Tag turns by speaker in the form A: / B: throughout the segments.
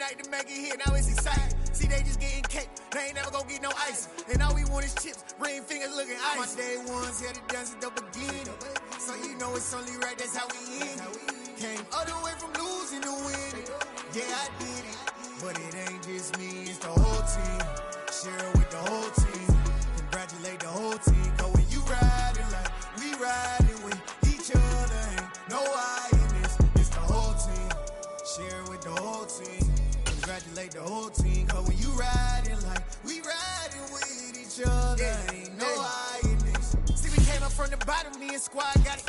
A: night to make it here, now it's exciting. See, they just getting cake, they ain't never gonna get no ice. And all we want is chips, ring fingers looking ice. My day ones here to dance at the beginning. So you know it's only right, that's how we end it. Came all the way from losing to winning. Yeah, I did it. But it ain't just me, it's the whole team. Share it with the whole team. Congratulate the whole team. Cause when you riding like we riding with each other, ain't no I in this. It's the whole team. Share it with the whole team. Congratulate the whole team. Cause when you riding like we riding with each other, ain't no I in this. See, we came up from the bottom, me and squad got it.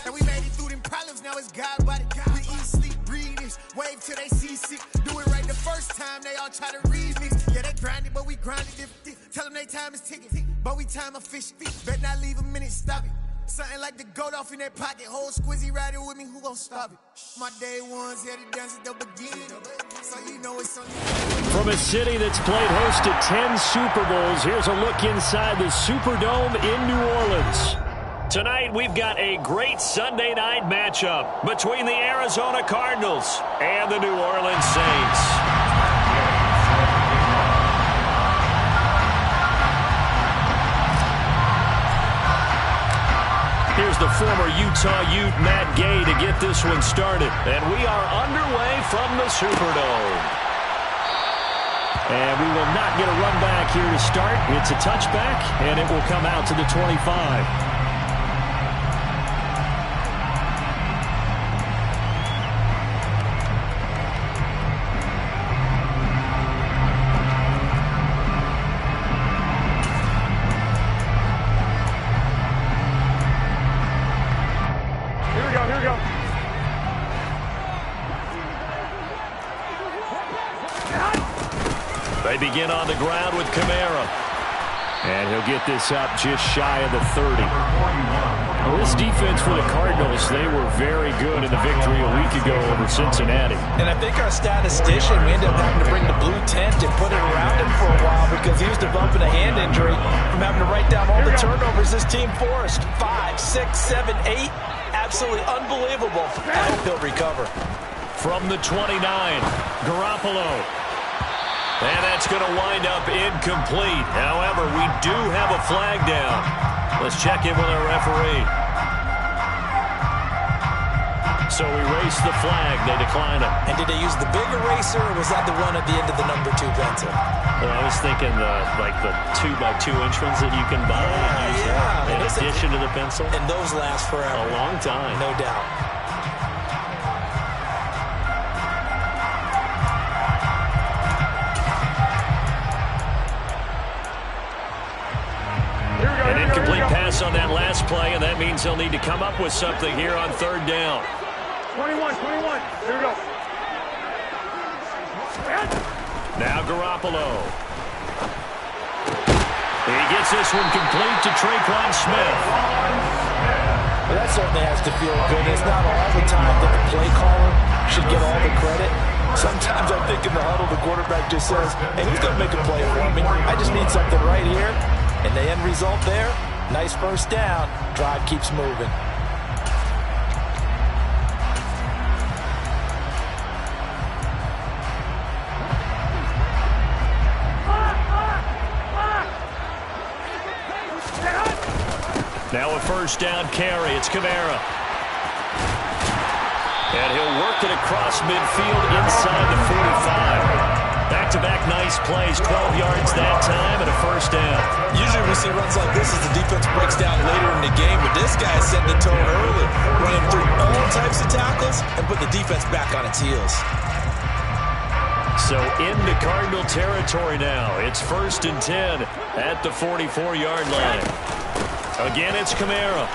A: And we made it through them problems, now it's God body. We eat, sleep, breathe this. Wave till they see sick. Do it right the first time, they all try to remix. Yeah, they grinded, but we grinded different. Tell them they time is ticking, but we time efficient. Bet not leave a minute, stop it. Something like the goat off in their pocket. Whole squizzy riding with me, who gon' stop it? My day ones here to dance at the beginning. So you know it's only...
B: From a city that's played host to 10 Super Bowls, here's a look inside the Superdome in New Orleans. Tonight, we've got a great Sunday night matchup between the Arizona Cardinals and the New Orleans Saints. Here's the former Utah Ute, Matt Gay, to get this one started. And we are underway from the Superdome. And we will not get a run back here to start. It's a touchback, and it will come out to the 25. They begin on the ground with Kamara. And he'll get this up just shy of the 30. Well, this defense for the Cardinals, they were very good in the victory a week ago over Cincinnati.
C: And I think our statistician, we ended up having to bring the blue tent and put it around him for a while because he was developing a hand injury from having to write down all the turnovers this team forced. 5, 6, 7, 8. Absolutely unbelievable. I hope he'll recover.
B: From the 29, Garoppolo. And that's going to wind up incomplete. However, we do have a flag down. Let's check in with our referee. So we race the flag. They decline it.
C: And did they use the big eraser, or was that the one at the end of the number 2 pencil?
B: Well, I was thinking the 2x2 inch ones that you can buy. In addition to the pencil.
C: And those last forever.
B: A long time.
C: No doubt.
B: Incomplete pass on that last play, and that means he'll need to come up with something here on third down.
D: 21. Here we go.
B: Now Garoppolo. He gets this one complete to Traquan Smith.
C: Well, that certainly has to feel good. It's not all the time that the play caller should get all the credit. Sometimes I think in the huddle, the quarterback just says, hey, who's going to make a play for me? I just need something right here. And the end result there, nice first down. Drive keeps moving.
B: Now a first down carry. It's Kamara. And he'll work it across midfield inside the 45. Back-to-back nice plays, 12 yards that time, and a first down.
C: Usually we see runs like this as the defense breaks down later in the game, but this guy is setting the tone early, running through all types of tackles and put the defense back on its heels.
B: So into Cardinal territory now. It's 1st and 10 at the 44-yard line. Again, it's Kamara.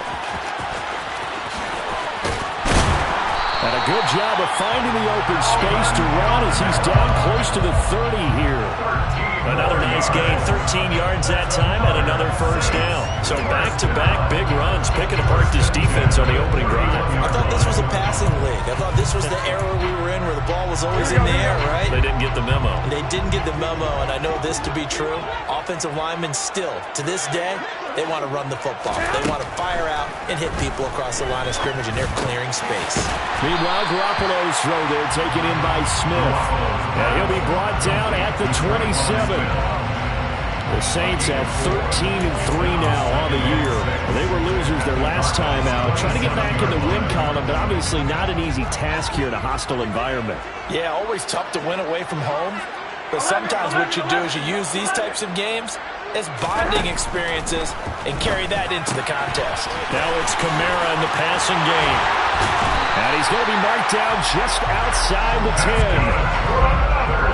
B: And a good job of finding the open space to run as he's down close to the 30 here. Another nice gain, 13 yards that time, and another first down. So back-to-back big runs, picking apart this defense on the opening drive.
C: I thought this was a passing league. I thought this was the era we were in where the ball was always in the air, right?
B: They didn't get the memo.
C: They didn't get the memo, and I know this to be true. Offensive linemen still, to this day, They want to run the football. They want to fire out and hit people across the line of scrimmage, and they're clearing space.
B: Meanwhile, Garoppolo's throw there taken in by Smith. And he'll be brought down at the 27. The Saints at 13-3 now on the year. They were losers their last time out. Trying to get back in the win column, but obviously not an easy task here in a hostile environment.
C: Yeah, always tough to win away from home. But sometimes what you do is you use these types of games as bonding experiences and carry that into the contest.
B: Now it's Kamara in the passing game. And he's going to be marked down just outside the 10.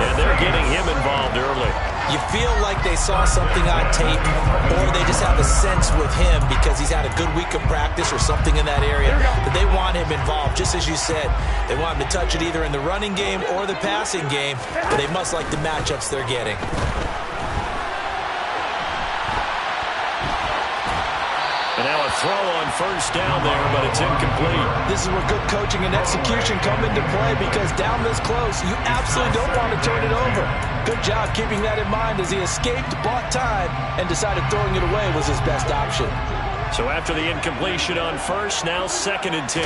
B: And they're getting him involved early.
C: You feel like they saw something on tape, or they just have a sense with him because he's had a good week of practice or something in that area that they want him involved. Just as you said, they want him to touch it either in the running game or the passing game, but they must like the matchups they're getting.
B: And now a throw on first down there, but it's incomplete.
C: This is where good coaching and execution come into play, because down this close, you absolutely don't want to turn it over. Good job keeping that in mind as he escaped, bought time, and decided throwing it away was his best option.
B: So after the incompletion on first, now 2nd and 10.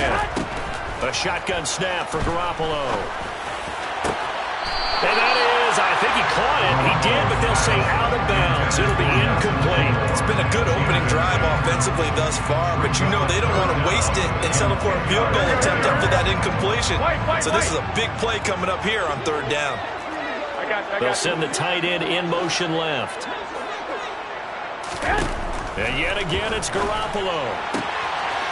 B: A shotgun snap for Garoppolo. And that is, I think he caught it. He did, but they'll say out of bounds. It'll be incomplete.
C: It's been a good opening drive offensively thus far, but you know they don't want to waste it and settle for a field goal attempt after that incompletion. So this is a big play coming up here on 3rd down.
B: They'll send the tight end in motion left. And yet again, it's Garoppolo.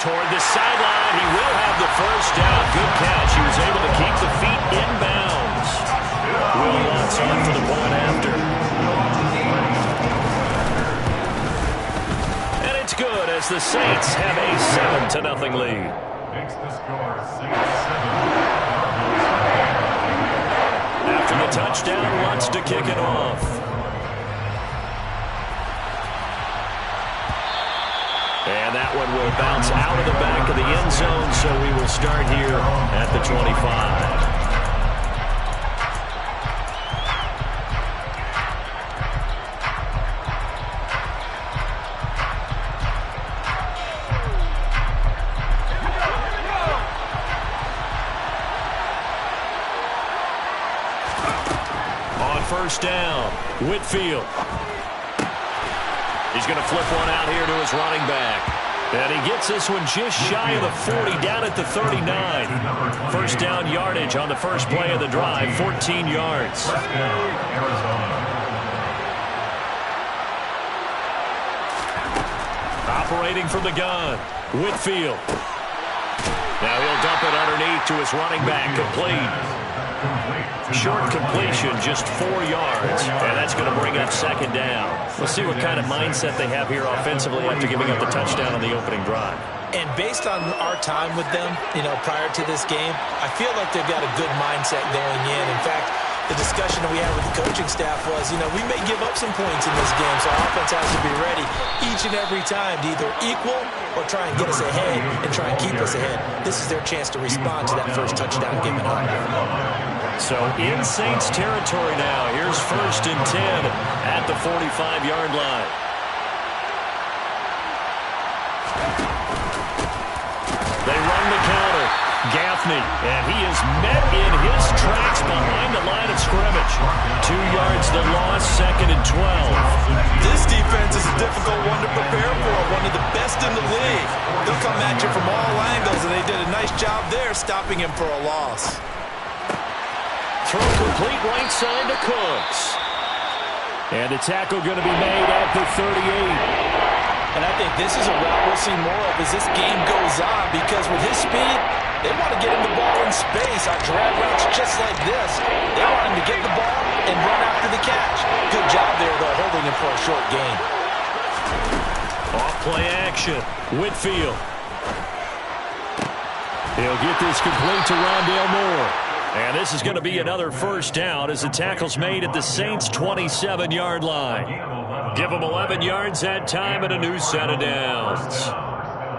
B: Toward the sideline, he will have the first down. Good catch. He was able to keep the feet in bounds. Will Lutz on for the point after. And it's good as the Saints have a 7-0 lead.
E: Makes the score 6-7.
B: After the touchdown, Lutz to kick it off. And that one will bounce out of the back of the end zone, so we will start here at the 25. First down, Whitfield. He's going to flip one out here to his running back. And he gets this one just shy of the 40, down at the 39. First down yardage on the first play of the drive, 14 yards. Operating from the gun, Whitfield. Now he'll dump it underneath to his running back, complete. Short completion, just 4 yards, and that's going to bring up 2nd down. We'll see what kind of mindset they have here offensively after giving up the touchdown on the opening drive.
C: And based on our time with them, prior to this game, I feel like they've got a good mindset going in. In fact, the discussion that we had with the coaching staff was, we may give up some points in this game, so our offense has to be ready each and every time to either equal or try and get us ahead and try and keep us ahead. This is their chance to respond to that first touchdown given up.
B: So in Saints territory now. Here's 1st and 10 at the 45-yard line. They run the counter. Gaffney, and he is met in his tracks behind the line of scrimmage. 2 yards the loss, 2nd and 12.
C: This defense is a difficult one to prepare for, one of the best in the league. They'll come at you from all angles, and they did a nice job there stopping him for a loss.
B: Throw complete right side to Cooks. And the tackle going to be made at the 38.
C: And I think this is a route we'll see more of as this game goes on, because with his speed, they want to get him the ball in space on drag routes just like this. They want him to get the ball and run after the catch. Good job there, though, holding him for a short gain.
B: Off play action. Whitfield. He'll get this complete to Rondale Moore. And this is going to be another first down as the tackle's made at the Saints' 27-yard line. Give them 11 yards that time and a new set of downs.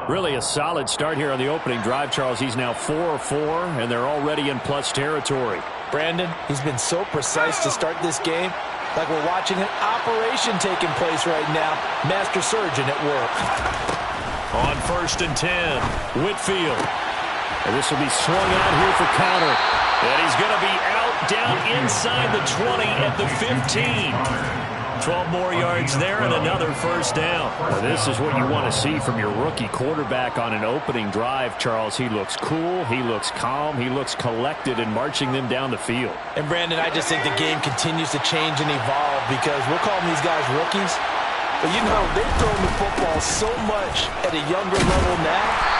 B: Really a solid start here on the opening drive, Charles. He's now 4 of 4, and they're already in plus territory.
C: Brandon, he's been so precise to start this game. Like we're watching an operation taking place right now. Master surgeon at work.
B: On 1st and 10, Whitfield. And this will be swung out here for counter. And he's going to be out down inside the 20 at the 15. 12 more yards there and another first down.
F: Well, this is what you want to see from your rookie quarterback on an opening drive, Charles. He looks cool, he looks calm, he looks collected in marching them down the field.
C: And, Brandon, I just think the game continues to change and evolve because we're calling these guys rookies. But, you know, they've thrown the football so much at a younger level now.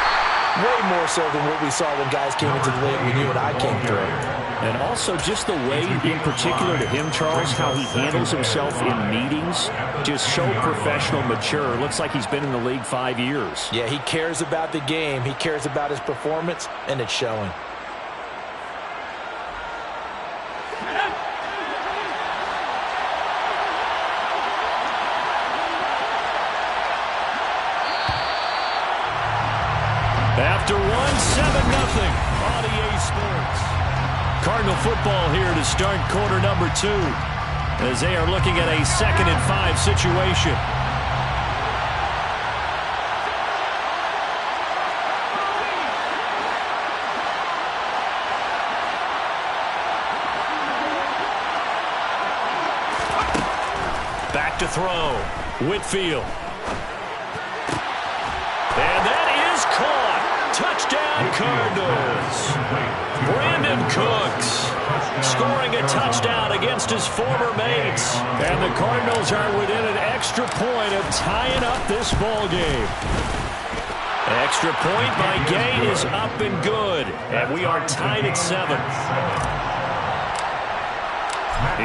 C: Way more so than what we saw when guys came into the league when you and I came through.
F: And also just the way, in particular to him, Charles, how he handles himself in meetings, just so professional, mature. Looks like he's been in the league 5 years.
C: Yeah, he cares about the game. He cares about his performance, and it's showing.
B: After 1, 7-0 on EA Sports. Cardinal football here to start quarter number 2 as they are looking at a 2nd and 5 situation. Back to throw. Whitfield. And that is caught. Touchdown, Cardinals. Brandon Cooks scoring a touchdown against his former mates. And the Cardinals are within an extra point of tying up this ball game. Extra point by Gain is up and good. And we are tied at 7.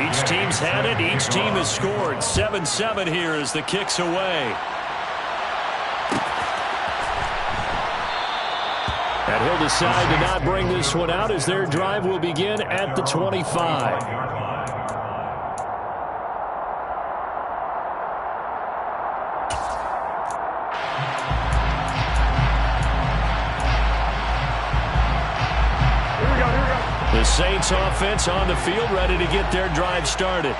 B: Each team's had it. Each team has scored. 7-7 here as the kick's away. And he'll decide to not bring this one out as their drive will begin at the 25. The Saints offense on the field ready to get their drive started.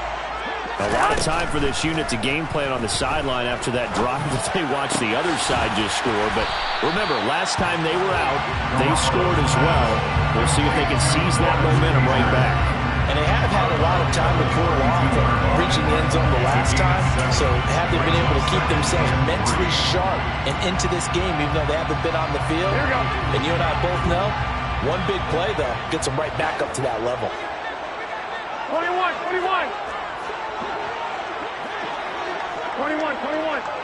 F: A lot of time for this unit to game plan on the sideline after that drive that they watched the other side just score. But remember, last time they were out, they scored as well. We'll see if they can seize that momentum right back.
C: And they have had a lot of time to cool off from reaching the end zone the last time. So have they been able to keep themselves mentally sharp and into this game even though they haven't been on the field? And you and I both know, one big play, though, gets them right back up to that level.
D: 21. 21.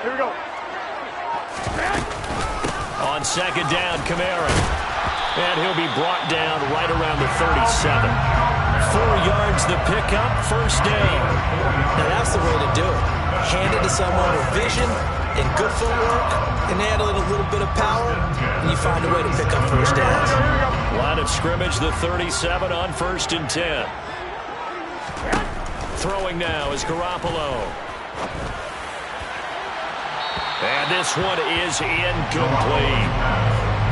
D: Here we go.
B: On 2nd down, Kamara. And he'll be brought down right around the 37. 4 yards the pickup, first down.
C: Now that's the way to do it. Hand it to someone with vision and good footwork and add a little bit of power, and you find a way to pick up first downs.
B: Line of scrimmage, the 37 on 1st and 10. Throwing now is Garoppolo. And this one is incomplete.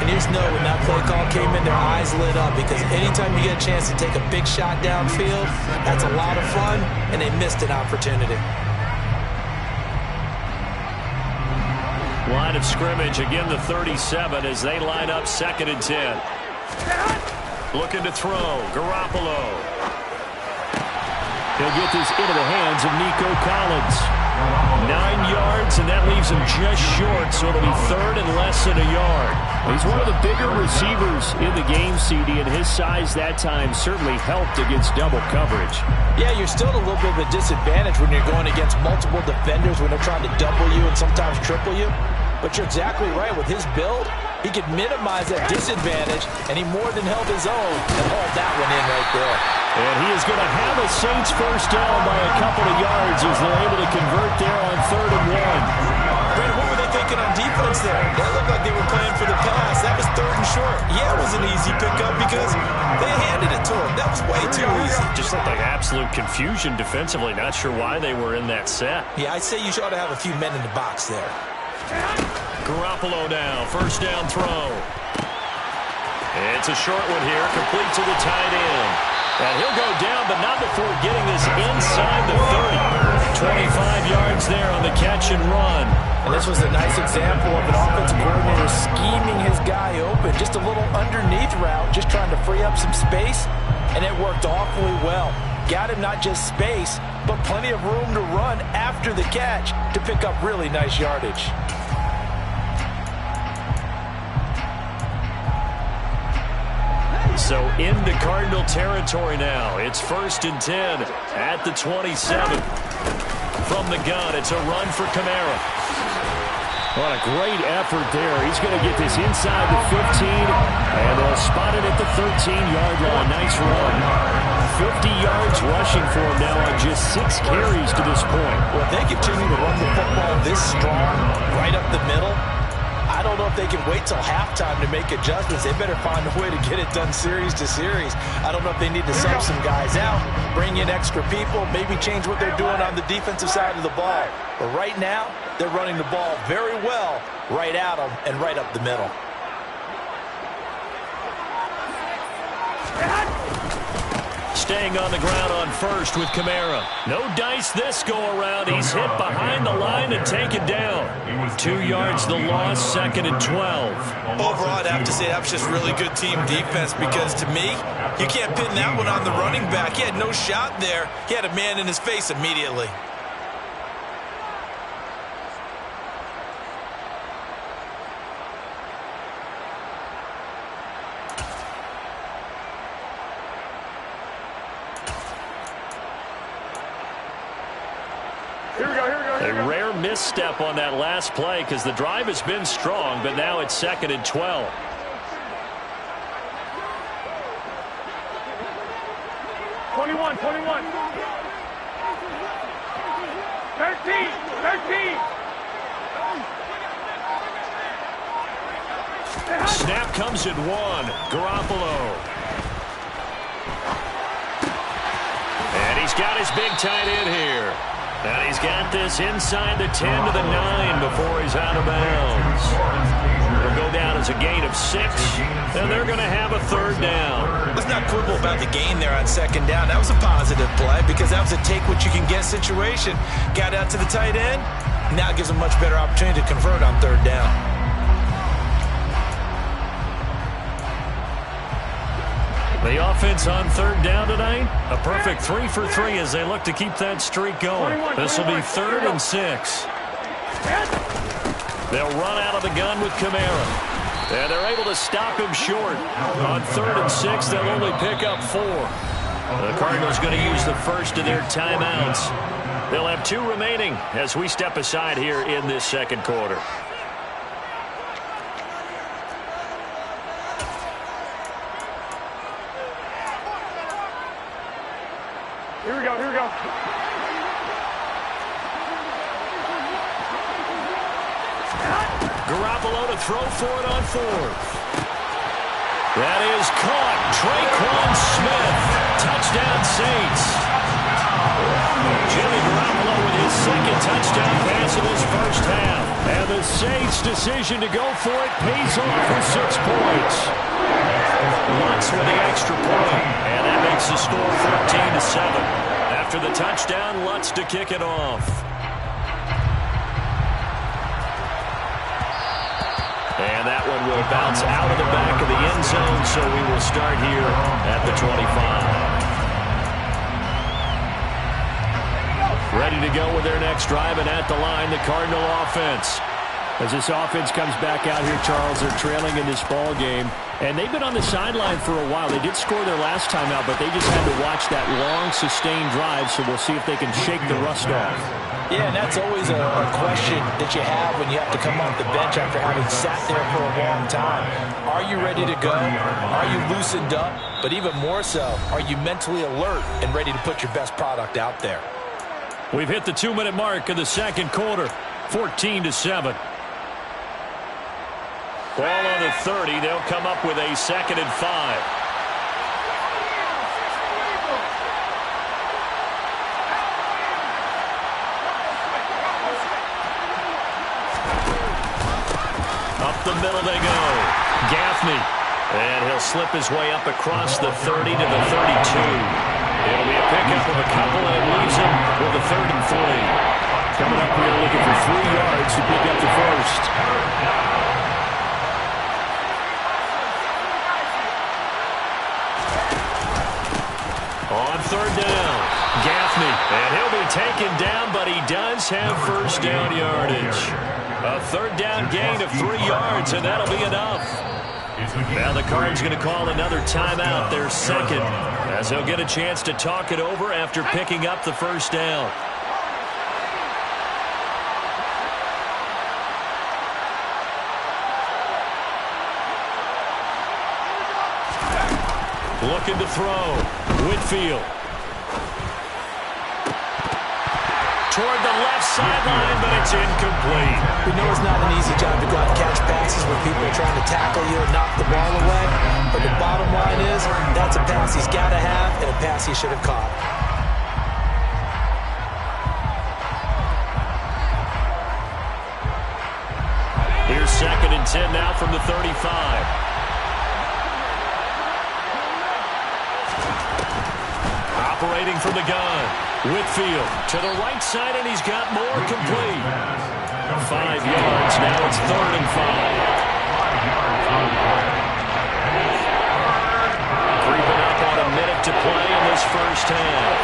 C: And you just know when that play call came in, their eyes lit up because anytime you get a chance to take a big shot downfield, that's a lot of fun, and they missed an opportunity.
B: Line of scrimmage, again the 37 as they line up 2nd and 10. Looking to throw, Garoppolo. He'll get this into the hands of Nico Collins. 9 yards, and that leaves him just short, so it'll be 3rd and less than a yard.
F: He's one of the bigger receivers in the game, CD, and his size that time certainly helped against double coverage.
C: Yeah, you're still at a little bit of a disadvantage when you're going against multiple defenders when they're trying to double you and sometimes triple you. But you're exactly right. With his build, he could minimize that disadvantage, and he more than held his own and hauled that one in right there.
B: And he is going to have a Saints first down by a couple of yards as they're able to convert there on 3rd and 1.
C: Brandon, what were they thinking on defense there? That looked like they were playing for the pass. That was 3rd and short. Yeah, it was an easy pickup because they handed it to him. That was way too easy.
B: Just looked like absolute confusion defensively. Not sure why they were in that set.
C: Yeah, I'd say you ought to have a few men in the box there.
B: Garoppolo now, first down throw. It's a short one here, complete to the tight end. And he'll go down, but not before getting this inside the 30. 25 yards there on the catch and run.
C: And this was a nice example of an offensive coordinator scheming his guy open. Just a little underneath route, just trying to free up some space, and it worked awfully well. Got him not just space, but plenty of room to run after the catch to pick up really nice yardage.
B: So into Cardinal territory now. It's 1st and 10 at the 27. From the gun, it's a run for Kamara. What a great effort there. He's going to get this inside the 15, and they'll spot it at the 13-yard line. Nice run. 50 yards rushing for him now on just 6 carries to this point.
C: Well, if they continue to run the football this strong, right up the middle, I don't know if they can wait till halftime to make adjustments. They better find a way to get it done series to series. I don't know if they need to sub some guys out, bring in extra people, maybe change what they're doing on the defensive side of the ball. But right now, they're running the ball very well right at them and right up the middle.
B: Staying on the ground on first with Kamara. No dice this go-around. He's hit behind the line and taken down. 2 yards the loss, 2nd and 12.
G: Overall, I'd have to say that was just really good team defense because, to me, you can't pin that one on the running back. He had no shot there. He had a man in his face immediately.
B: A rare misstep on that last play because the drive has been strong, but now it's 2nd and 12.
D: '21. 13.
B: Snap comes at 1. Garoppolo. And he's got his big tight end here. And he's got this inside the 10 to the 9 before he's out of bounds. It'll go down as a gain of 6, and they're going to have a 3rd down.
G: Let's not quibble about the gain there on 2nd down. That was a positive play because that was a take-what-you-can-get situation. Got out to the tight end. Now it gives them much better opportunity to convert on 3rd down.
B: The offense on 3rd down tonight, a perfect 3 for 3 as they look to keep that streak going. This will be 3rd and 6. They'll run out of the gun with Kamara. And they're able to stop him short. On 3rd and 6, they'll only pick up 4. The Cardinals going to use the first of their timeouts. They'll have 2 remaining as we step aside here in this 2nd quarter.
D: Here we go.
B: Garoppolo to throw for it on 4th. That is caught. Traquan Smith. Touchdown Saints. Jimmy Garoppolo with his 2nd touchdown pass in his 1st half. And the Saints' decision to go for it pays off with 6 points. Lutz with the extra point. And that makes the score 13-7. After the touchdown, Lutz to kick it off. And that one will bounce out of the back of the end zone, so we will start here at the 25. Ready to go with their next drive, and at the line, the Cardinal offense. As this offense comes back out here, Charles, they're trailing in this ball game, and they've been on the sideline for a while. They did score their last time out, but they just had to watch that long, sustained drive, so we'll see if they can shake the rust off.
C: Yeah, and that's always a question that you have when you have to come off the bench after having sat there for a long time. Are you ready to go? Are you loosened up? But even more so, are you mentally alert and ready to put your best product out there?
B: We've hit the 2-minute mark of the 2nd quarter, 14-7. Ball on the 30. They'll come up with a 2nd and 5. Up the middle they go. Gaffney. And he'll slip his way up across the 30 to the 32. It'll be a pickup of a couple, and it leaves him with a 3rd and 3. Coming up here looking for 3 yards to pick up the first. On 3rd down, Gaffney, and he'll be taken down, but he does have first down yardage. A 3rd down gain of 3 yards, and that'll be enough. Now the Cards going to call another timeout, their second, as they'll get a chance to talk it over after picking up the first down. Looking to throw. Whitfield. Toward the left sideline, but it's incomplete.
C: We know it's not an easy job to go out and catch passes when people are trying to tackle you and knock the ball away. But the bottom line is, that's a pass he's got to have and a pass he should have caught.
B: Here's 2nd and 10 now from the 35. Operating from the gun. Whitfield to the right side, and he's got more complete. 5 yards. Now it's 3rd and 5. Creeping up on a minute to play in this first half.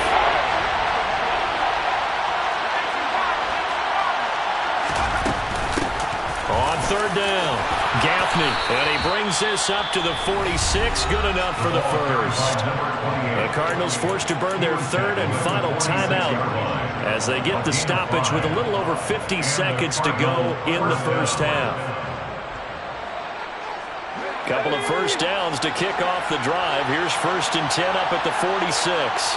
B: On 3rd down, Gaffney, and he brings this up to the 46. Good enough for the first. The Cardinals forced to burn their 3rd and final timeout as they get the stoppage with a little over 50 seconds to go in the first half. Couple of first downs to kick off the drive. Here's 1st and 10 up at the 46.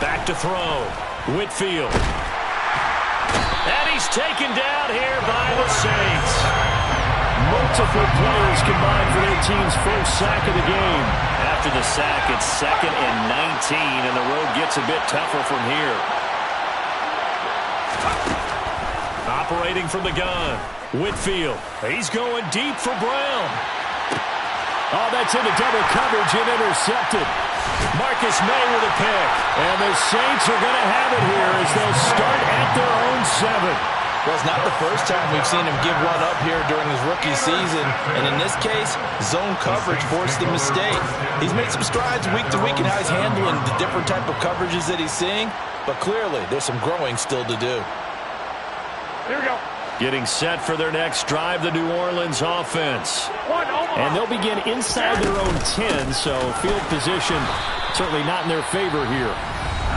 B: Back to throw. Whitfield. And he's taken down here by the Saints. Multiple players combined for their team's first sack of the game. After the sack, it's 2nd and 19, and the road gets a bit tougher from here. Operating from the gun. Whitfield. He's going deep for Brown. Oh, that's into double coverage and intercepted. Marcus May with a pick. And the Saints are going to have it here as they'll start at their own 7.
C: Well, it's not the first time we've seen him give one up here during his rookie season. And in this case, zone coverage forced the mistake. He's made some strides week to week in how he's handling the different type of coverages that he's seeing. But clearly, there's some growing still to do.
D: Here we go.
B: Getting set for their next drive, the New Orleans offense. And they'll begin inside their own 10, so field position certainly not in their favor here.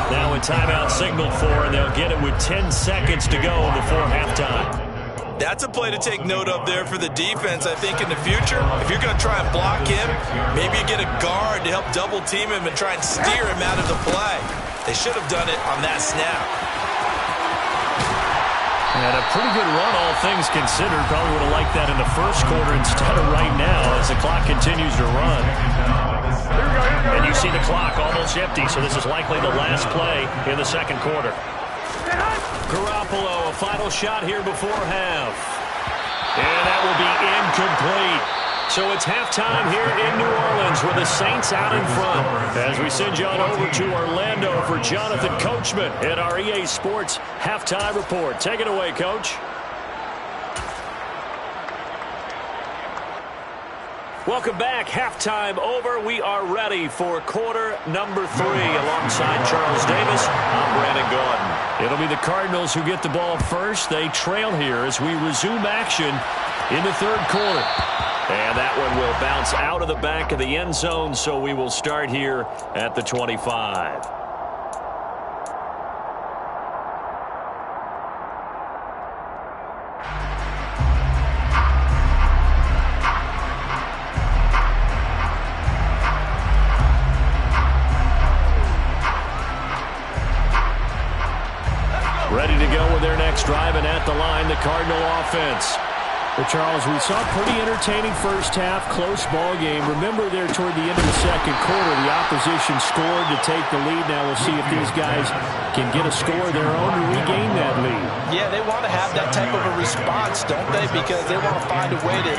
B: Now a timeout signal for, and they'll get it with 10 seconds to go before halftime.
G: That's a play to take note of there for the defense, I think, in the future. If you're going to try and block him, maybe you get a guard to help double-team him and try and steer him out of the play. They should have done it on that snap.
B: And a pretty good run, all things considered. Probably would have liked that in the first quarter instead of right now as the clock continues to run. And you see the clock almost empty, so this is likely the last play in the second quarter. Garoppolo, a final shot here before half. And that will be incomplete. So it's halftime here in New Orleans with the Saints out in front. As we send you on over to Orlando for Jonathan Coachman at our EA Sports Halftime Report. Take it away, Coach. Welcome back. Halftime over. We are ready for quarter number 3. Alongside Charles Davis, I'm Brandon Gordon. It'll be the Cardinals who get the ball first. They trail here as we resume action in the third quarter. And that one will bounce out of the back of the end zone, so we will start here at the 25. Ready to go with their next drive, and at the line, the Cardinal offense. Well, Charles, we saw a pretty entertaining first half, close ball game. Remember there toward the end of the second quarter, the opposition scored to take the lead. Now we'll see if these guys can get a score of their own to regain that lead.
C: Yeah, they want to have that type of a response, don't they? Because they want to find a way to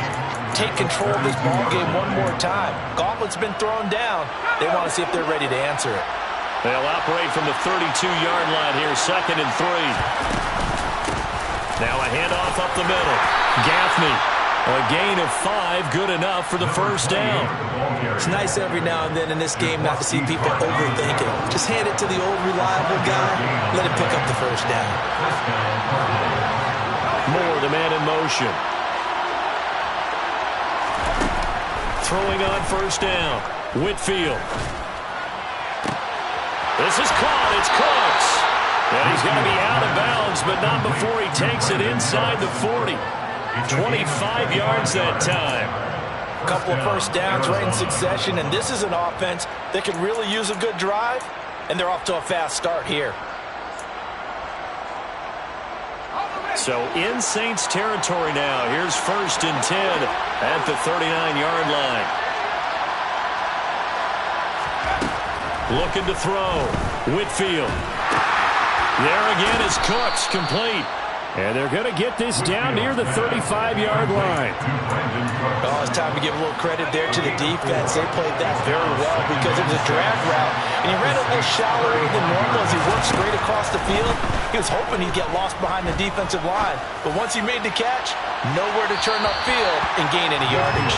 C: take control of this ball game one more time. Gauntlet's been thrown down. They want to see if they're ready to answer it.
B: They'll operate from the 32-yard line here, 2nd and 3. Now a handoff up the middle. Gaffney, a gain of 5, good enough for the first down.
C: It's nice every now and then in this game not to see people overthink it. Just hand it to the old reliable guy. Let him pick up the first down.
B: Moore, the man in motion. Throwing on first down. Whitfield. This is caught. It's Cooks. And he's going to be out of bounds, but not before he takes it inside the 40. 25 yards that time.
C: A couple of first downs right in succession, and this is an offense that could really use a good drive, and they're off to a fast start here.
B: So in Saints territory now. Here's 1st and 10 at the 39-yard line. Looking to throw. Whitfield. There again is Cooks, complete. And they're going to get this down near the 35-yard line.
C: Oh, it's time to give a little credit there to the defense. They played that very well because it was a drag route. And he ran a little shallower than normal as he worked straight across the field. He was hoping he'd get lost behind the defensive line. But once he made the catch, nowhere to turn upfield and gain any yardage.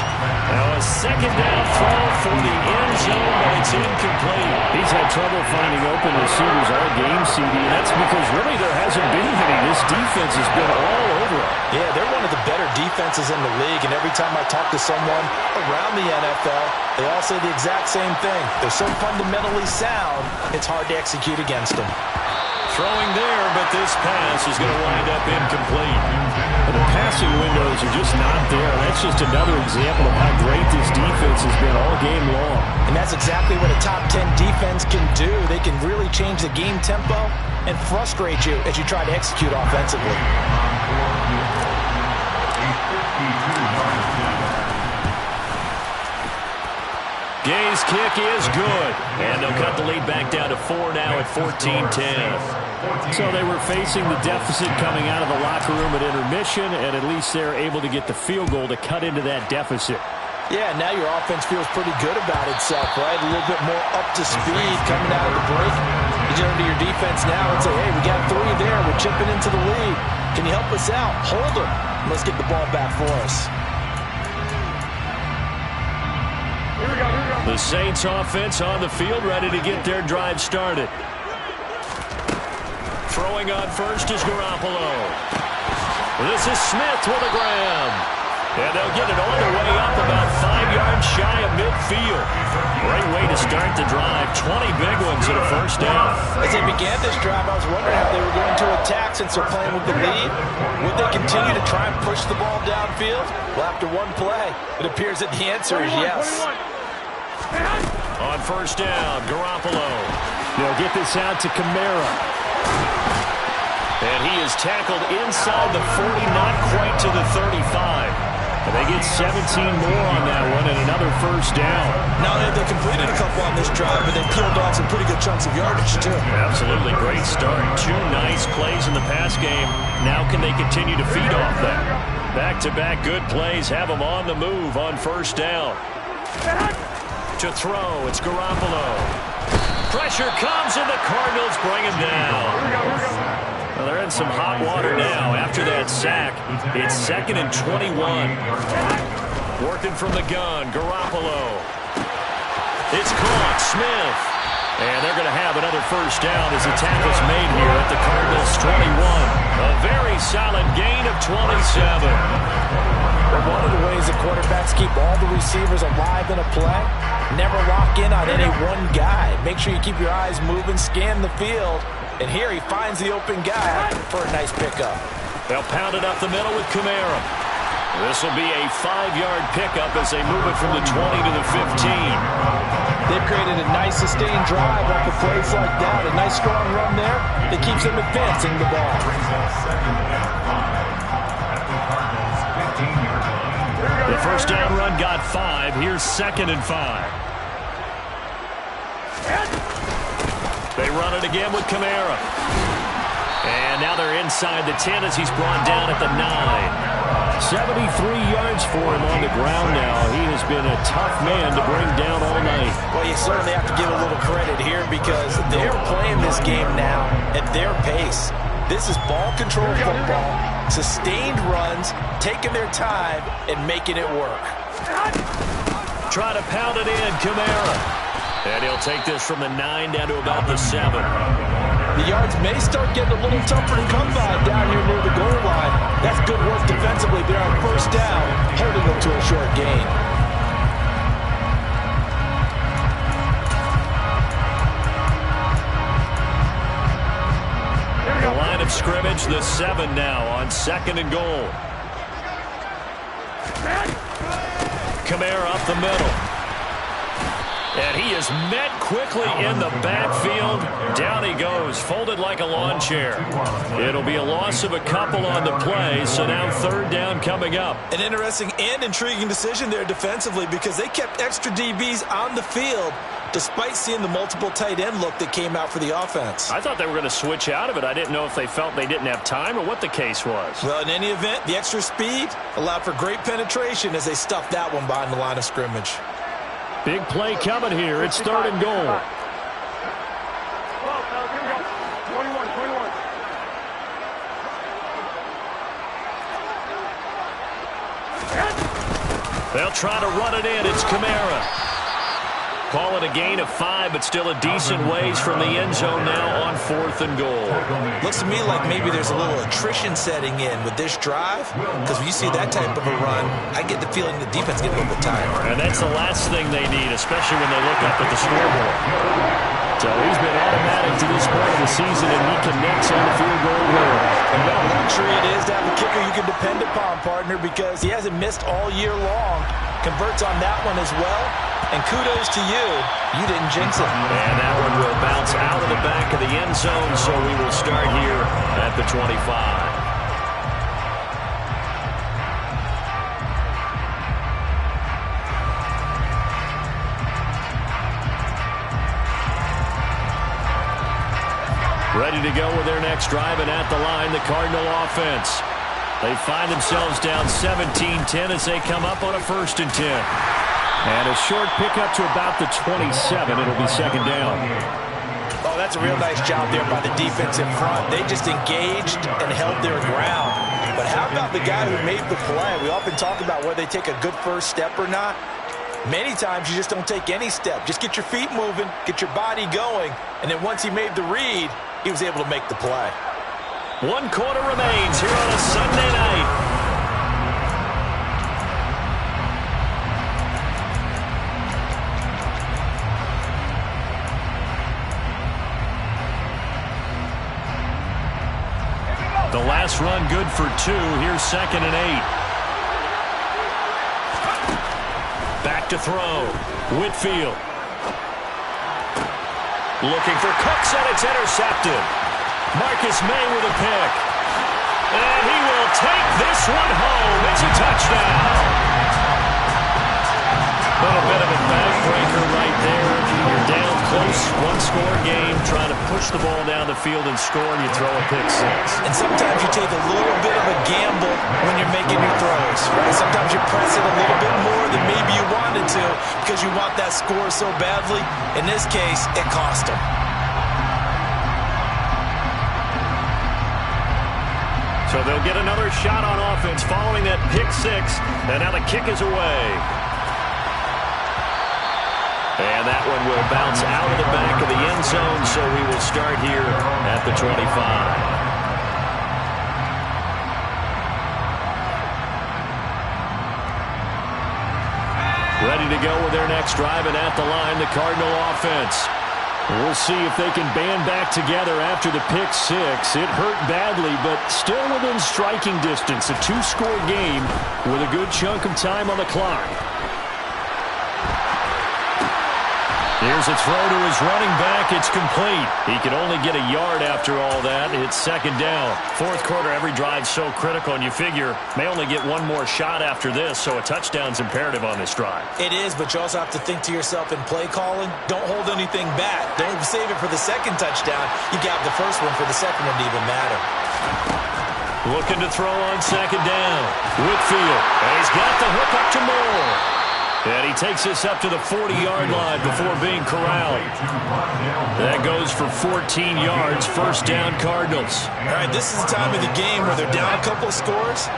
B: Now a 2nd down throw for the end zone, but it's incomplete. He's had trouble finding open receivers all game, CD, and that's because really there hasn't been any. This defense has been all over it.
C: Yeah, they're one of the better defenses in the league, and every time I talk to someone around the NFL, they all say the exact same thing. They're so fundamentally sound, it's hard to execute against them.
B: Throwing there, but this pass is going to wind up incomplete. And the passing windows are just not there. That's just another example of how great this defense has been all game long.
C: And that's exactly what a top 10 defense can do. They can really change the game tempo and frustrate you as you try to execute offensively.
B: Gay's kick is good. And they'll cut the lead back down to 4 now at 14-10. So they were facing the deficit coming out of the locker room at intermission, and at least they're able to get the field goal to cut into that deficit.
C: Yeah, now your offense feels pretty good about itself, right? A little bit more up to speed coming out of the break. You turn to your defense now and say, hey, we got 3 there. We're chipping into the lead. Can you help us out? Hold them. Let's get the ball back for us.
B: The Saints offense on the field, ready to get their drive started. Throwing on first is Garoppolo. This is Smith with a grab. And they'll get it all the way up about 5 yards shy of midfield. Great way to start the drive. 20 big ones and a first down.
C: As they began this drive, I was wondering how they were going to attack since they're playing with the lead. Would they continue to try and push the ball downfield? Well, after one play, it appears that the answer is yes.
B: On first down, Garoppolo. They'll get this out to Kamara. And he is tackled inside the 40, not quite to the 35. And they get 17 more on that one and another first down.
C: Now they completed a couple on this drive, but they peeled off some pretty good chunks of yardage, too.
B: Absolutely great start. 2 nice plays in the pass game. Now can they continue to feed off that? Back-to-back good plays have them on the move on first down. To throw, it's Garoppolo. Pressure comes, and the Cardinals bring him down. Well, they're in some hot water now after that sack. It's 2nd and 21. Working from the gun, Garoppolo. It's caught, Smith. And they're going to have another first down as the tackle's made here at the Cardinals' 21. A very solid gain of 27.
C: But one of the ways the quarterbacks keep all the receivers alive in a play, never lock in on any one guy. Make sure you keep your eyes moving, scan the field. And here he finds the open guy for a nice pickup.
B: They'll pound it up the middle with Kamara. This will be a 5-yard pickup as they move it from the 20 to the 15.
C: They've created a nice sustained drive off of plays like that. A nice strong run there that keeps them advancing the ball.
B: The first down run got 5. Here's 2nd and 5. They run it again with Kamara. And now they're inside the 10 as he's brought down at the 9. 73 yards for him on the ground now. He has been a tough man to bring down all night.
C: Well, you certainly have to give a little credit here because they're playing this game now at their pace. This is ball control football, sustained runs, taking their time, and making it work.
B: Try to pound it in, Kamara. And he'll take this from the 9 down to about the 7.
C: The yards may start getting a little tougher to come by down here near the goal line. That's good work defensively there on first down, holding them to a short gain.
B: The line of scrimmage, the 7 now on 2nd and goal. Kamara up the middle. And he is met quickly in the backfield. Down he goes, folded like a lawn chair. It'll be a loss of a couple on the play, so now 3rd down coming up.
G: An interesting and intriguing decision there defensively because they kept extra DBs on the field despite seeing the multiple tight end look that came out for the offense.
B: I thought they were going to switch out of it. I didn't know if they felt they didn't have time or what the case was.
G: Well, in any event, the extra speed allowed for great penetration as they stuffed that one behind the line of scrimmage.
B: Big play coming here. It's 3rd and goal. They'll try to run it in. It's Kamara. Call it a gain of 5, but still a decent ways from the end zone now on 4th and goal.
G: Looks to me like maybe there's a little attrition setting in with this drive, because when you see that type of a run, I get the feeling the defense gets a little bit tired.
B: And that's the last thing they need, especially when they look up at the scoreboard. So he's been automatic to this point of the season, and he connects on the field goal there.
G: And what a luxury it is to have a kicker you can depend upon, partner, because he hasn't missed all year long. Converts on that one as well. And kudos to you. You didn't jinx it.
B: And that one will bounce out of the back of the end zone, so we will start here at the 25. Ready to go with their next drive, and at the line, the Cardinal offense. They find themselves down 17-10 as they come up on a 1st and 10. And a short pickup to about the 27. It'll be 2nd down.
C: Oh, that's a real nice job there by the defense in front. They just engaged and held their ground. But how about the guy who made the play? We often talk about whether they take a good first step or not. Many times you just don't take any step. Just get your feet moving, get your body going, and then once he made the read, he was able to make the play.
B: 1 quarter remains here on a Sunday night. The last run good for 2. Here's 2nd and 8. Back to throw. Whitfield. Looking for Cooks, and it's intercepted. Marcus May with a pick. And he will take this one home. It's a touchdown. A little bit of a backbreaker right there. You're down close, 1-score game, trying to push the ball down the field and score, and you throw a pick 6.
G: And sometimes you take a little bit of a gamble when you're making your throws, right? Sometimes you press it a little bit more than maybe you wanted to because you want that score so badly. In this case, it cost them.
B: So they'll get another shot on offense following that pick 6, and now the kick is away. And that one will bounce out of the back of the end zone, so we will start here at the 25. Ready to go with their next drive, and at the line, the Cardinal offense. We'll see if they can band back together after the pick 6. It hurt badly, but still within striking distance. A 2-score game with a good chunk of time on the clock. Here's a throw to his running back. It's complete. He can only get a yard after all that. It's second down. Fourth quarter, every drive's so critical, and you figure may only get one more shot after this, so a touchdown's imperative on this drive.
G: It is, but you also have to think to yourself in play calling, don't hold anything back. Don't save it for the second touchdown. You got the first one for the second one to even matter.
B: Looking to throw on second down. Whitfield, and he's got the hook up to Moore. And he takes this up to the 40-yard line before being corralled. That goes for 14 yards. First down, Cardinals.
G: All right, this is the time of the game where they're down a couple of scores,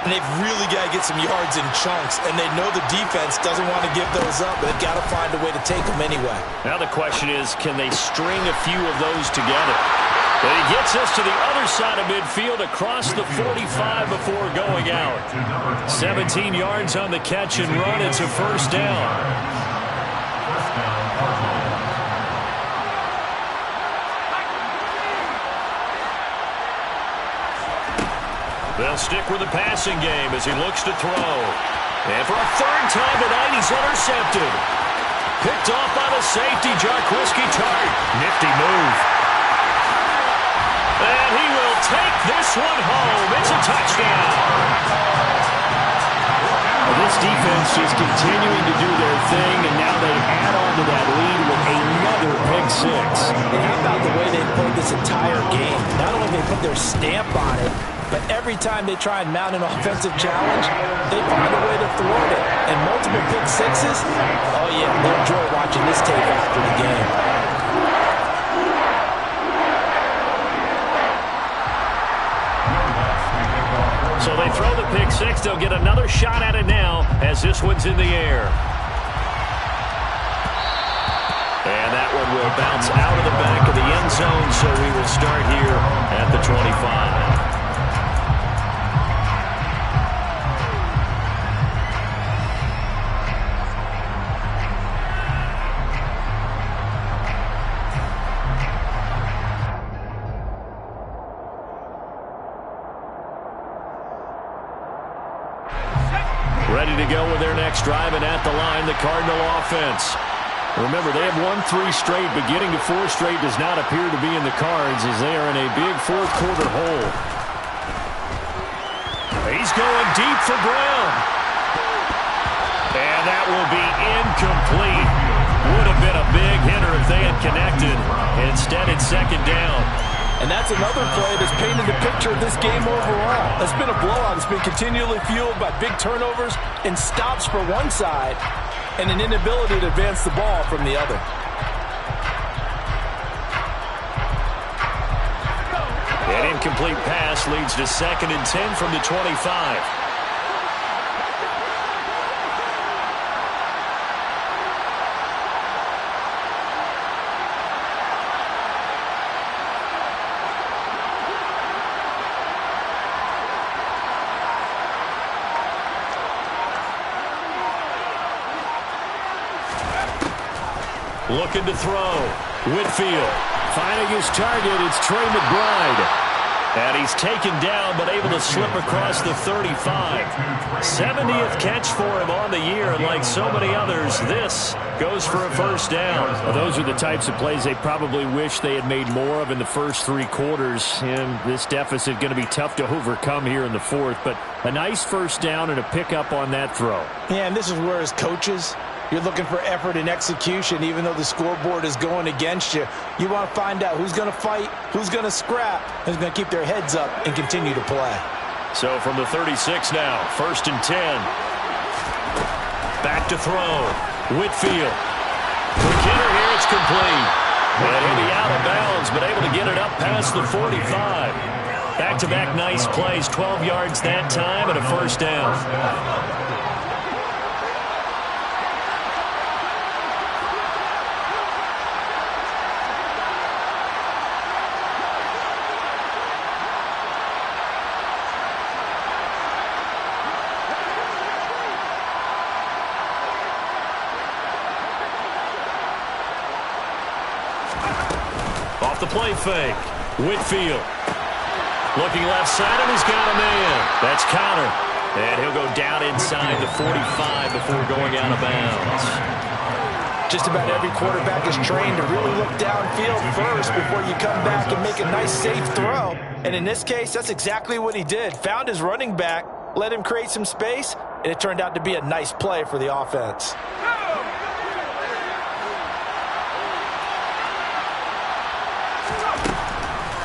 G: and they've really got to get some yards in chunks, and they know the defense doesn't want to give those up, but they've got to find a way to take them anyway.
B: Now the question is, can they string a few of those together? But he gets us to the other side of midfield across the 45 before going out. 17 yards on the catch and run. It's a first down. They'll stick with the passing game as he looks to throw. And for a third time tonight, he's intercepted. Picked off by the safety, Jarquiski Tart. Nifty move. And he will take this one home. It's a touchdown. This defense just continuing to do their thing, and now they add on to that lead with another pick six.
C: And how about the way they played this entire game? Not only they put their stamp on it, but every time they try and mount an offensive challenge, they find a way to thwart it. And multiple pick sixes, oh yeah, they'll enjoy watching this tape after the game.
B: So they throw the pick six. They'll get another shot at it now as this one's in the air. And that one will bounce out of the back of the end zone, so we will start here at the 25. Ready to go with their next drive, and at the line, the Cardinal offense. Remember, they have won 3 straight, but getting to 4 straight does not appear to be in the cards as they are in a big fourth quarter hole. He's going deep for Brown. And that will be incomplete. Would have been a big hitter if they had connected. Instead, it's second down.
C: And that's another play that's painted the picture of this game overall. It's been a blowout. It's been continually fueled by big turnovers and stops for one side and an inability to advance the ball from the other.
B: An incomplete pass leads to 2nd and 10 from the 25. Looking to throw. Whitfield finding his target. It's Trey McBride. And he's taken down but able to slip across the 35. 70th catch for him on the year. And like so many others, this goes for a first down. Well, those are the types of plays they probably wish they had made more of in the first 3 quarters. And this deficit going to be tough to overcome here in the fourth. But a nice first down and a pickup on that throw.
C: Yeah, and this is where as coaches, you're looking for effort and execution, even though the scoreboard is going against you. You want to find out who's going to fight, who's going to scrap, who's going to keep their heads up and continue to play.
B: So from the 36 now, 1st and 10. Back to throw. Whitfield. McKinnon here, it's complete. And he'll be out of bounds, but able to get it up past the 45. Back-to-back nice plays, 12 yards that time and a first down. Off the play fake. Whitfield. Looking left side, and he's got a man. That's Connor. And he'll go down inside the 45 before going out of bounds.
C: Just about every quarterback is trained to really look downfield first before you come back and make a nice, safe throw. And in this case, that's exactly what he did. Found his running back, let him create some space, and it turned out to be a nice play for the offense.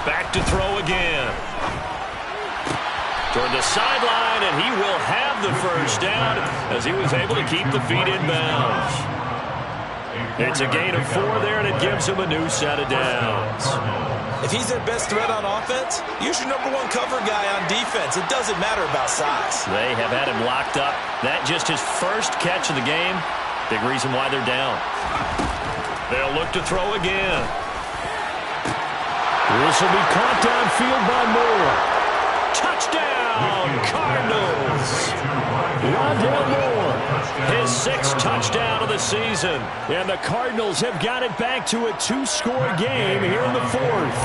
B: Back to throw again. Toward the sideline, and he will have the first down as he was able to keep the feet in bounds. It's a gain of 4 there, and it gives him a new set of downs.
G: If he's their best threat on offense, use your #1 cover guy on defense. It doesn't matter about size.
B: They have had him locked up. That just his first catch of the game. Big reason why they're down. They'll look to throw again. This will be caught downfield by Moore. Touchdown, Cardinals. Rondale Moore, his 6th touchdown of the season. And the Cardinals have got it back to a 2-score game here in the 4th.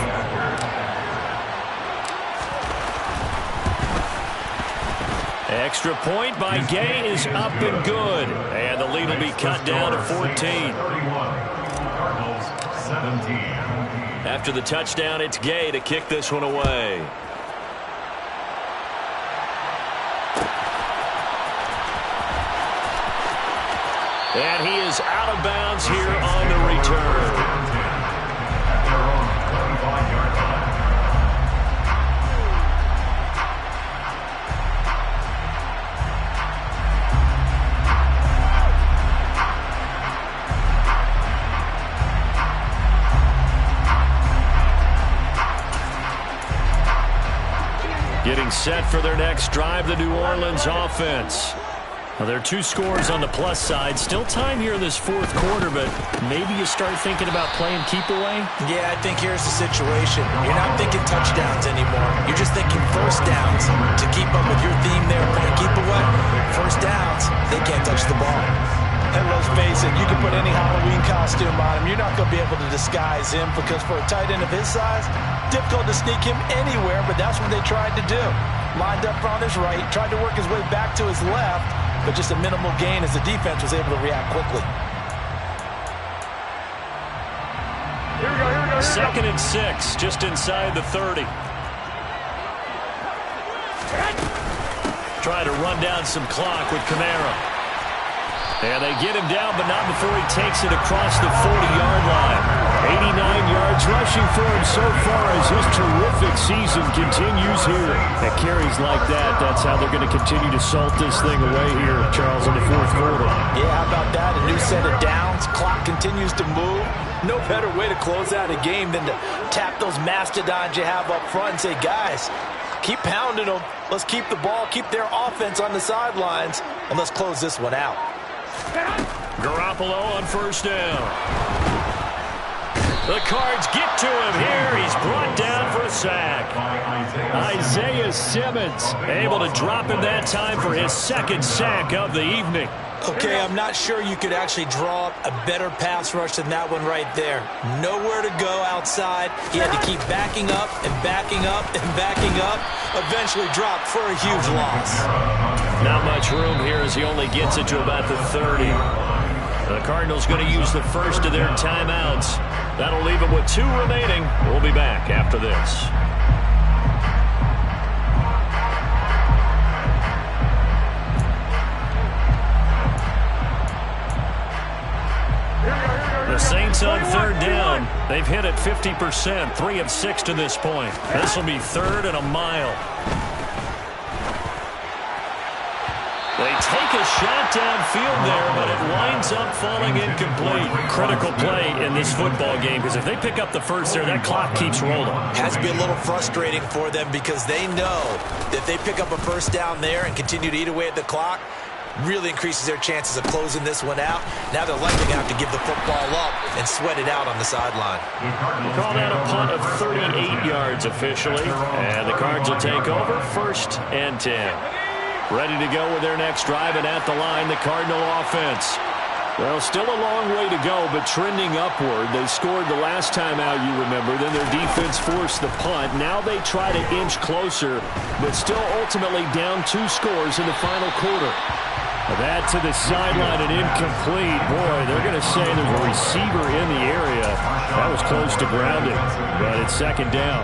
B: Extra point by Gay is up and good. And the lead will be cut down to 14.
E: Cardinals 17.
B: After the touchdown, it's Gay to kick this one away. And he is out of bounds here on the return.
E: At their own 25-yard line.
B: Getting set for their next drive, the New Orleans offense. Well, there are 2 scores on the plus side. Still time here in this 4th quarter, but maybe you start thinking about playing keep away?
G: Yeah, I think here's the situation. You're not thinking touchdowns anymore. You're just thinking first downs. To keep up with your theme there, playing keep away, first downs, they can't touch the ball.
C: And let's face it, you can put any Halloween costume on him. You're not going to be able to disguise him because for a tight end of his size, difficult to sneak him anywhere, but that's what they tried to do. Lined up on his right, tried to work his way back to his left, but just a minimal gain as the defense was able to react quickly.
D: Here we go.
B: 2nd and 6, just inside the 30. Try to run down some clock with Kamara. And they get him down, but not before he takes it across the 40-yard line. 89 yards rushing for him so far as his terrific season continues here. At carries like that, that's how they're going to continue to salt this thing away here, Charles, in the 4th quarter.
C: Yeah, how about that? A new set of downs. Clock continues to move. No better way to close out a game than to tap those mastodons you have up front and say, guys, keep pounding them. Let's keep the ball, keep their offense on the sidelines, and let's close this one out.
B: Garoppolo on first down. The Cards get to him here. He's brought down for a sack. Isaiah Simmons able to drop him that time for his 2nd sack of the evening.
G: Okay, I'm not sure you could actually draw up a better pass rush than that one right there. Nowhere to go outside. He had to keep backing up and backing up and backing up. Eventually dropped for a huge loss.
B: Not much room here as he only gets it to about the 30. The Cardinals going to use the first of their timeouts. That'll leave them with 2 remaining. We'll be back after this. The Saints on 3rd down. They've hit it 50%, 3 of 6 to this point. This will be 3rd and a mile. They take a shot downfield there, but it winds up falling incomplete. Critical play in this football game because if they pick up the first there, that clock keeps rolling.
G: Has to be a little frustrating for them because they know that if they pick up a first down there and continue to eat away at the clock, really increases their chances of closing this one out. Now they're likely going to have to give the football up and sweat it out on the sideline.
B: Call that a punt of 38 yards officially, and the Cards will take over 1st and 10. Ready to go with their next drive, and at the line, the Cardinal offense. Well, still a long way to go, but trending upward. They scored the last time out, you remember. Then their defense forced the punt. Now they try to inch closer, but still ultimately down 2 scores in the final quarter. That to the sideline and incomplete. Boy, they're going to say there's a receiver in the area. That was close to grounded, but it's second down.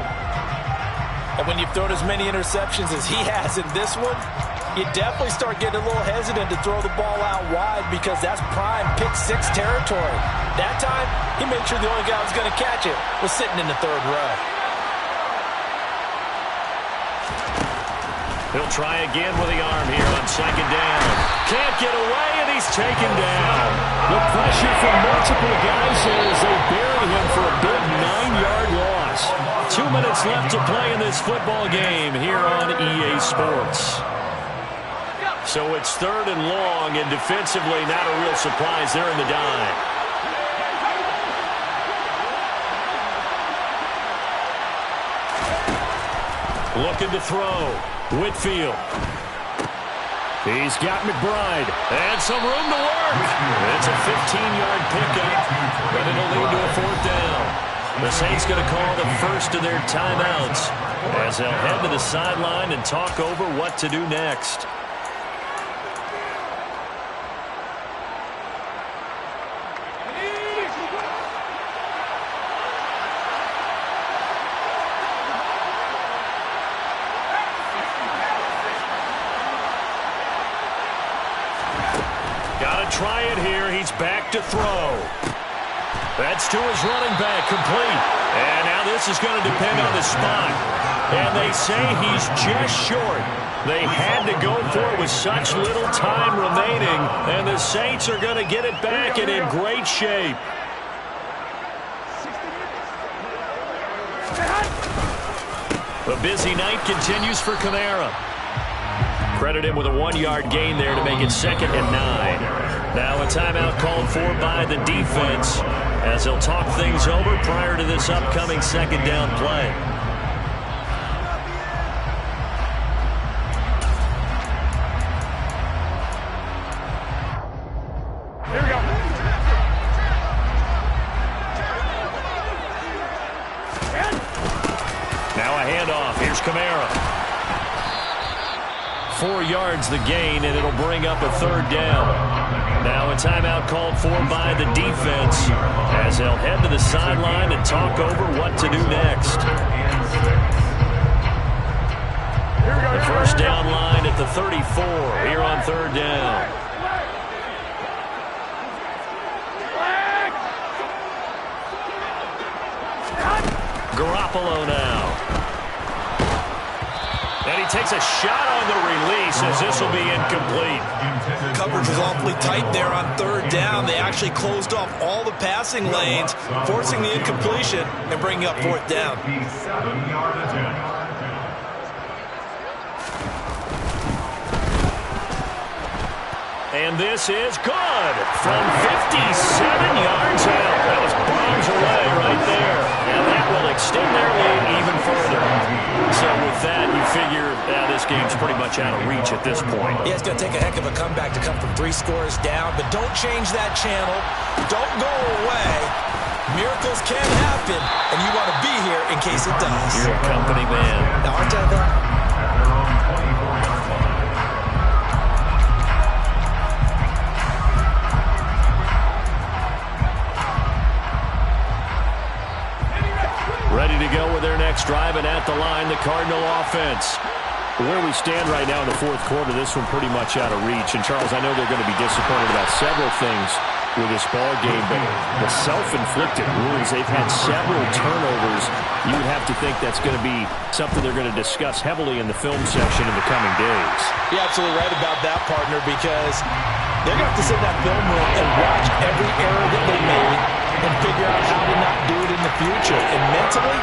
C: And when you've thrown as many interceptions as he has in this one, you definitely start getting a little hesitant to throw the ball out wide because that's prime pick six territory. That time, he made sure the only guy who was going to catch it was sitting in the third row.
B: He'll try again with the arm here on second down. Can't get away, and he's taken down. The pressure from multiple guys as they bury him for a big 9-yard loss. 2 minutes left to play in this football game here on EA Sports. So it's third and long, and defensively not a real surprise there in the dime. Looking to throw. Whitfield. He's got McBride. And some room to work. It's a 15-yard pickup, but it'll lead to a fourth down. The Saints going to call the first of their timeouts as they'll head to the sideline and talk over what to do next. Try it here. He's back to throw. That's to his running back, complete. And now this is going to depend on the spot. And they say he's just short. They had to go for it with such little time remaining. And the Saints are going to get it back and in great shape. The busy night continues for Kamara. Credit him with a 1-yard gain there to make it 2nd and 9. Now a timeout called for by the defense as they'll talk things over prior to this upcoming second down play.
D: Here we go.
B: Now a handoff. Here's Kamara. 4 yards the gain, and it'll bring up a third down. Now a timeout called for by the defense as they'll head to the sideline and talk over what to do next. The first down line at the 34 here on third down. Garoppolo now. And he takes a shot on the release as this will be incomplete.
G: Coverage was awfully tight there on third down. They actually closed off all the passing lanes, forcing the incompletion and bringing up fourth down.
B: And this is good from 57 yards out. That was bombs away right there. And that will extend their lead even further. So with that, you figure this game's pretty much out of reach at this point.
C: Yeah, it's going to take a heck of a comeback to come from 3 scores down, but don't change that channel. Don't go away. Miracles can happen, and you want to be here in case it does.
B: You're a company man.
C: Now, aren't I that?
B: Ready to go with their next drive, and at the line, the Cardinal offense. Where we stand right now in the fourth quarter, this one pretty much out of reach. And, Charles, I know they're going to be disappointed about several things with this ball game, but the self-inflicted wounds, they've had several turnovers. You would have to think that's going to be something they're going to discuss heavily in the film section in the coming days.
C: You're absolutely right about that, partner, because they're going to have to sit in that film room and watch every error that they made and figure out how to not do it in the future. And mentally,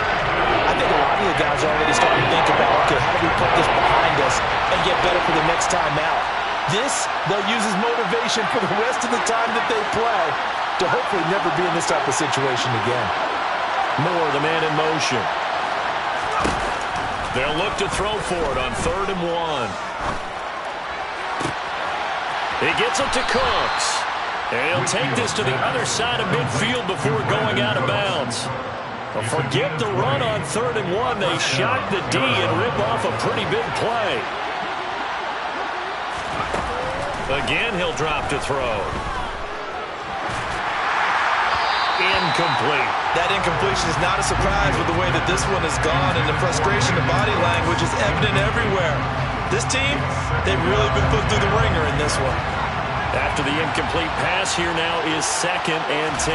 C: I think a lot of the guys are already starting to think about, okay, how do we put this behind us and get better for the next time out? This, they'll use as motivation for the rest of the time that they play to hopefully never be in this type of situation again.
B: Moore, the man in motion. They'll look to throw for it on 3rd and 1. He gets it to Cooks. And he'll take this to the other side of midfield before going out of bounds. Forget the run on 3rd and 1. They shock the D and rip off a pretty big play. Again, he'll drop to throw. Incomplete.
G: That incompletion is not a surprise with the way that this one has gone, and the frustration, the body language is evident everywhere. This team, they've really been put through the ringer in this one.
B: After the incomplete pass, here now is 2nd and 10.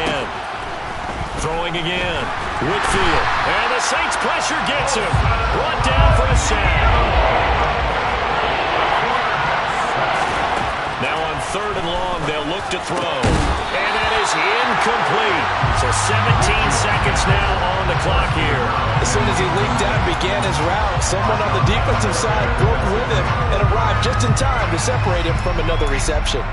B: Throwing again. Whitfield. And the Saints pressure gets him. Brought down for a sack. Now on 3rd and long, they'll look to throw. And that is incomplete. So 17 seconds now on the clock here.
C: As soon as he leaked out and began his route, someone on the defensive side broke with him and arrived just in time to separate him from another reception.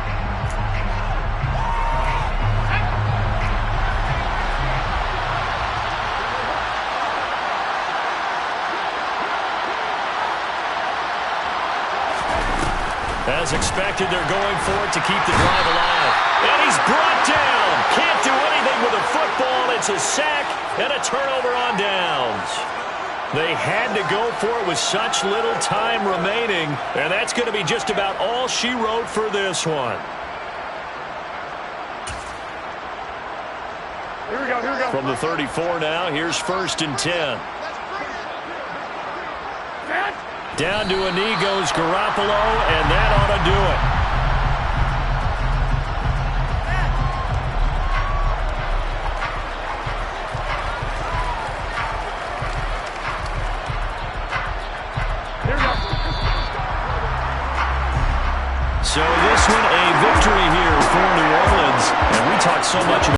B: As expected, they're going for it to keep the drive alive. And he's brought down. Can't do anything with a football. It's a sack and a turnover on downs. They had to go for it with such little time remaining. And that's going to be just about all she wrote for this one.
D: Here we go, here we go.
B: From the 34 now, here's 1st and 10. Down to a knee goes Garoppolo, and that ought to do it. So this one a victory here for New Orleans. And we talked so much about